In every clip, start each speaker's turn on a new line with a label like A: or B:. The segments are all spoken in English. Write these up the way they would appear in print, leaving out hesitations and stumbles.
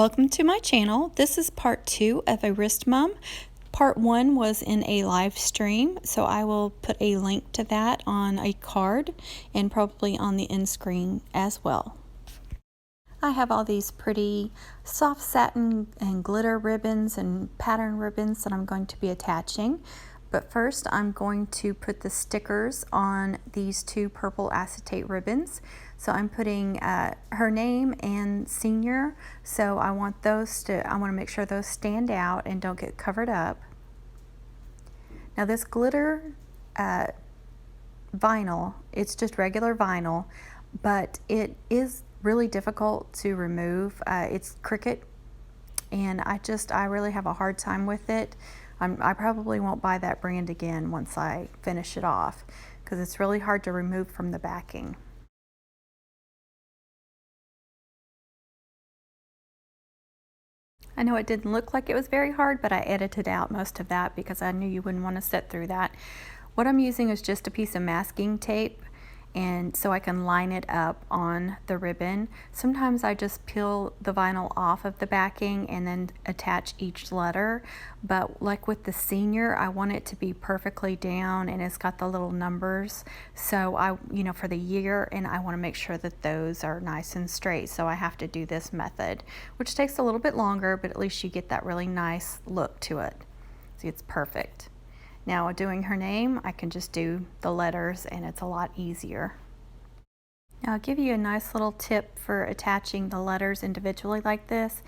A: Welcome to my channel. This is part 2 of a wrist mum. Part 1 was in a live stream, so I will put a link to that on a card and probably on the end screen as well. I have all these pretty soft satin and glitter ribbons and pattern ribbons that I'm going to be attaching. But first I'm going to put the stickers on these two purple acetate ribbons. So I'm putting her name and senior. So I want to make sure those stand out and don't get covered up. Now this glitter vinyl, it's just regular vinyl, but it is really difficult to remove. It's Cricut, and I really have a hard time with it. I probably won't buy that brand again once I finish it off because it's really hard to remove from the backing. I know it didn't look like it was very hard, but I edited out most of that because I knew you wouldn't want to sit through that. What I'm using is just a piece of masking tape, and so I can line it up on the ribbon. Sometimes I just peel the vinyl off of the backing and then attach each letter, but like with the senior, I want it to be perfectly down and it's got the little numbers, so for the year, and I want to make sure that those are nice and straight, so I have to do this method, which takes a little bit longer, but at least you get that really nice look to it. See, it's perfect. Now doing her name, I can just do the letters and it's a lot easier. Now I'll give you a nice little tip for attaching the letters individually like this.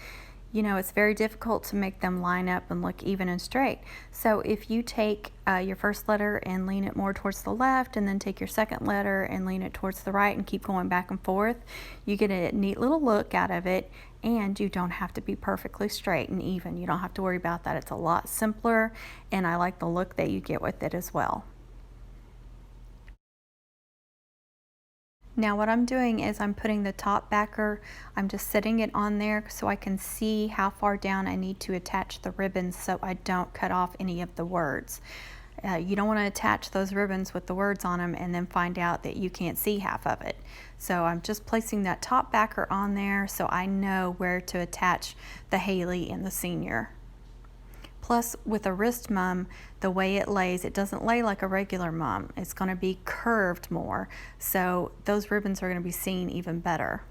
A: It's very difficult to make them line up and look even and straight. So if you take your first letter and lean it more towards the left, and then take your second letter and lean it towards the right and keep going back and forth, you get a neat little look out of it, and you don't have to be perfectly straight and even. You don't have to worry about that. It's a lot simpler, and I like the look that you get with it as well. Now what I'm doing is I'm putting the top backer, I'm just setting it on there so I can see how far down I need to attach the ribbons so I don't cut off any of the words. You don't want to attach those ribbons with the words on them and then find out that you can't see half of it. So I'm just placing that top backer on there so I know where to attach the Haley and the senior. Plus, with a wrist mum, the way it lays, it doesn't lay like a regular mum. It's going to be curved more, so those ribbons are going to be seen even better.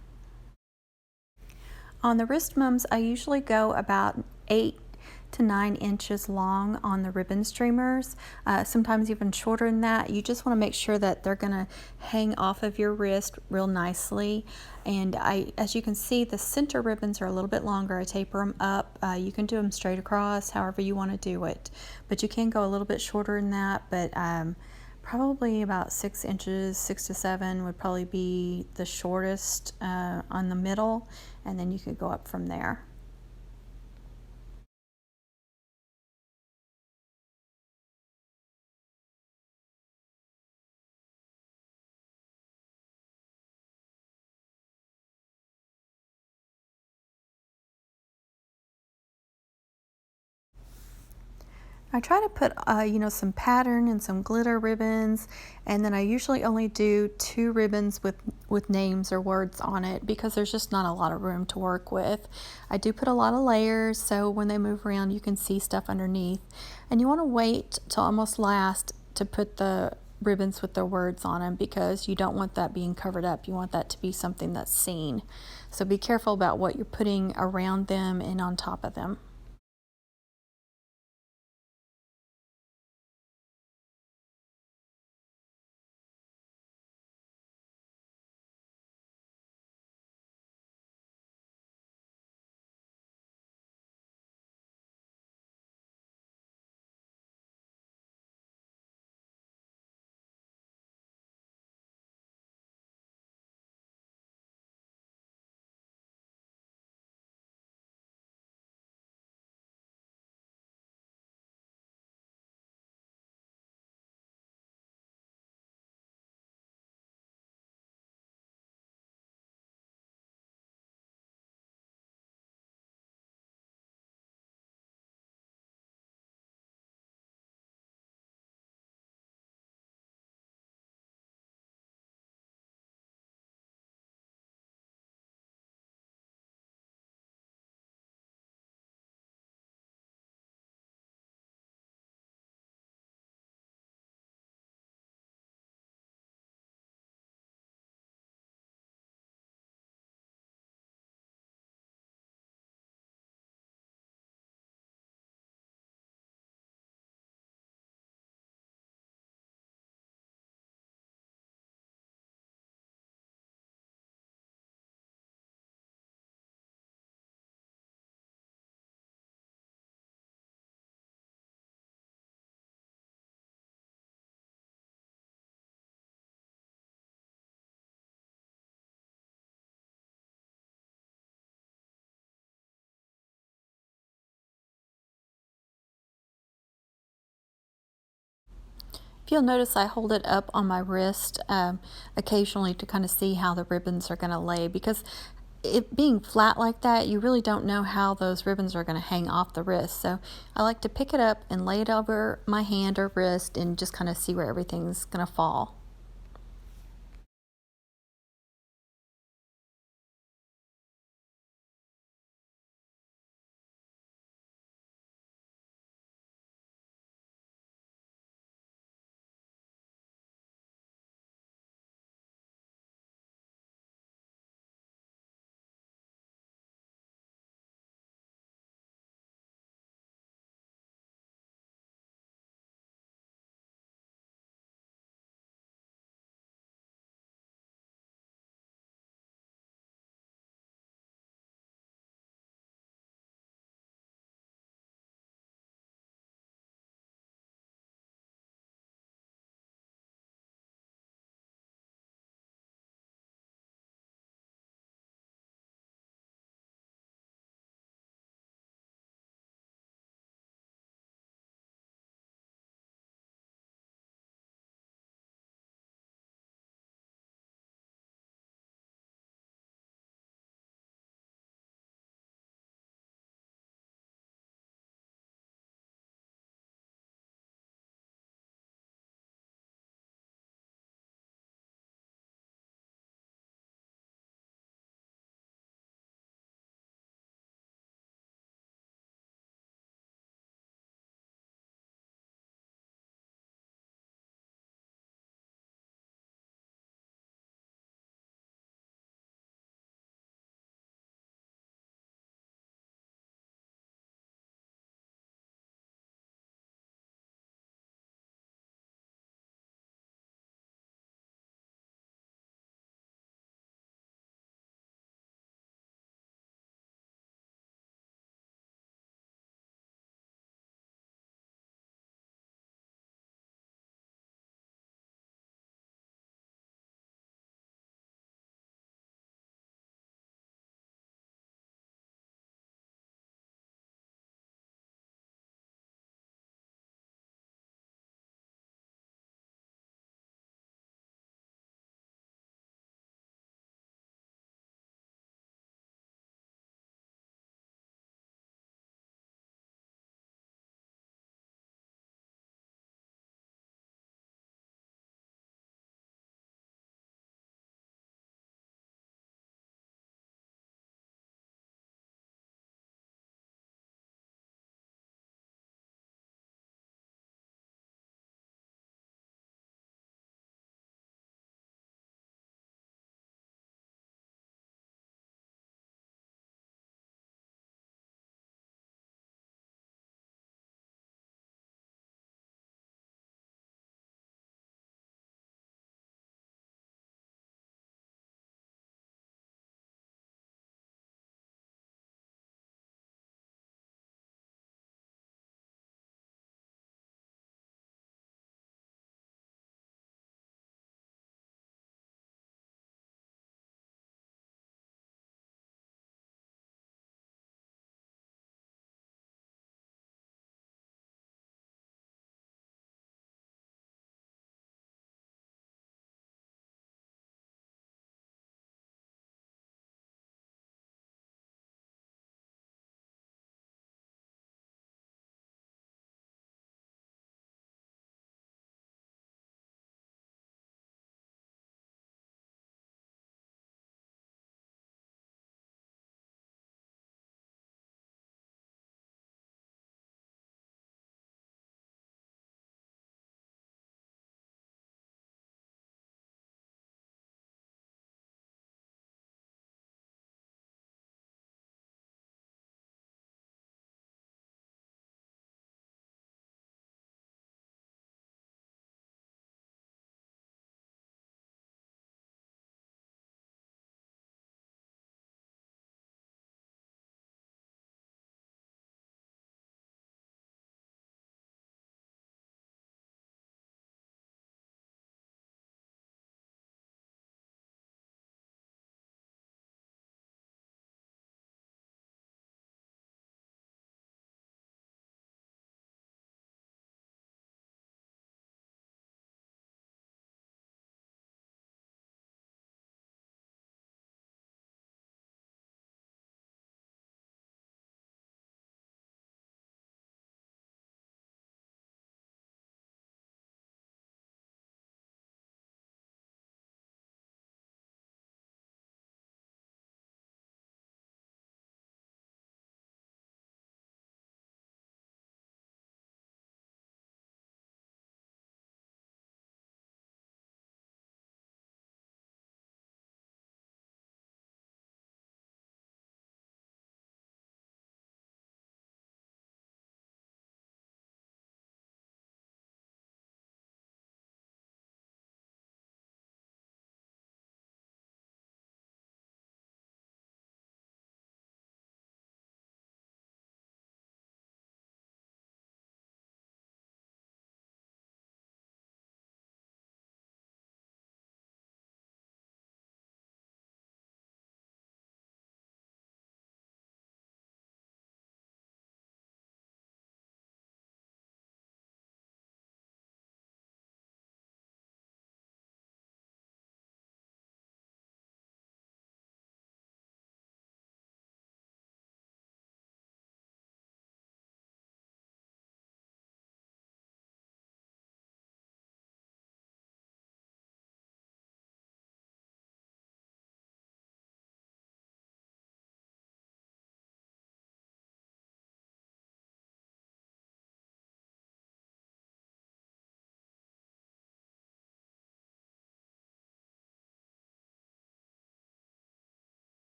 A: On the wrist mums, I usually go about 8 to 9 inches long on the ribbon streamers, sometimes even shorter than that. You just want to make sure that they're going to hang off of your wrist real nicely. And as you can see, the center ribbons are a little bit longer. I taper them up. You can do them straight across, however you want to do it, but you can go a little bit shorter than that. But probably about 6 inches, 6 to 7 would probably be the shortest on the middle, and then you could go up from there. I try to put some pattern and some glitter ribbons, and then I usually only do 2 ribbons with names or words on it because there's just not a lot of room to work with. I do put a lot of layers so when they move around you can see stuff underneath, and you want to wait till almost last to put the ribbons with their words on them because you don't want that being covered up. You want that to be something that's seen. So be careful about what you're putting around them and on top of them. If you'll notice, I hold it up on my wrist occasionally to kind of see how the ribbons are going to lay, because it being flat like that, you really don't know how those ribbons are going to hang off the wrist. So I like to pick it up and lay it over my hand or wrist and just kind of see where everything's going to fall.